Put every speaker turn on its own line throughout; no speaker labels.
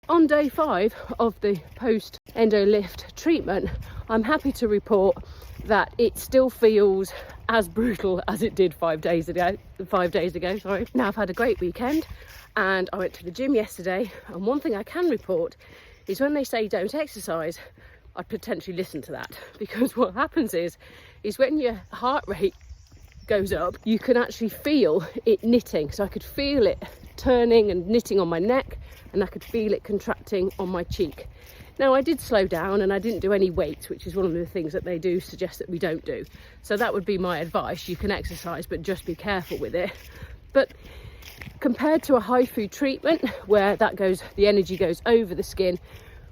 on day 5 of the post Endolift treatment, I'm happy to report that it still feels as brutal as it did 5 days ago. Now I've had a great weekend and I went to the gym yesterday, and one thing I can report is when they say don't exercise, I'd potentially listen to that, because what happens is when your heart rate goes up, you can actually feel it knitting. So I could feel it turning and knitting on my neck, and I could feel it contracting on my cheek. Now I did slow down and I didn't do any weights, which is one of the things that they do suggest that we don't do. So that would be my advice. You can exercise, but just be careful with it. But compared to a high food treatment where the energy goes over the skin,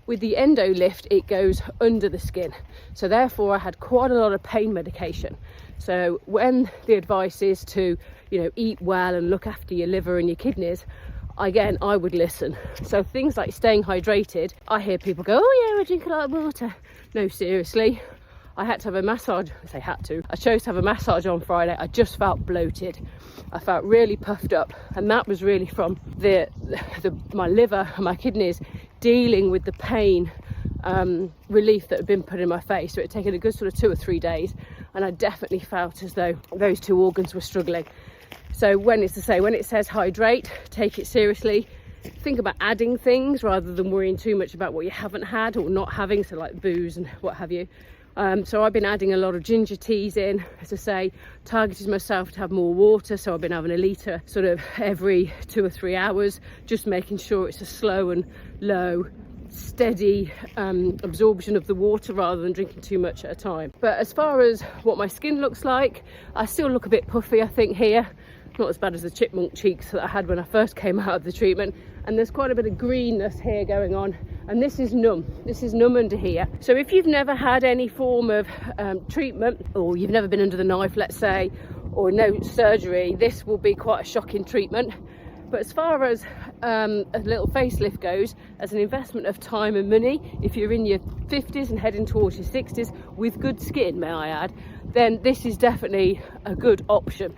with the Endolift it goes under the skin. So therefore I had quite a lot of pain medication. So when the advice is to, eat well and look after your liver and your kidneys, again, I would listen. So things like staying hydrated, I hear people go, oh yeah, I drink a lot of water. No, seriously, I had to have a massage. I chose to have a massage on Friday. I just felt bloated. I felt really puffed up, and that was really from my liver and my kidneys dealing with the pain relief that had been put in my face. So it had taken a good sort of 2 or 3 days, and I definitely felt as though those 2 organs were struggling. So when it says hydrate, take it seriously. Think about adding things rather than worrying too much about what you haven't had or not having, so like booze and what have you. So I've been adding a lot of ginger teas in, as I say, targeted myself to have more water. So I've been having a litre sort of every 2 or 3 hours, just making sure it's a slow and low, steady absorption of the water rather than drinking too much at a time. But as far as what my skin looks like, I still look a bit puffy, I think, here. Not as bad as the chipmunk cheeks that I had when I first came out of the treatment. And there's quite a bit of greenness here going on. And this is numb. This is numb under here. So if you've never had any form of treatment, or you've never been under the knife, let's say, or no surgery, this will be quite a shocking treatment. But as far as a little facelift goes, as an investment of time and money, if you're in your 50s and heading towards your 60s with good skin, may I add, then this is definitely a good option.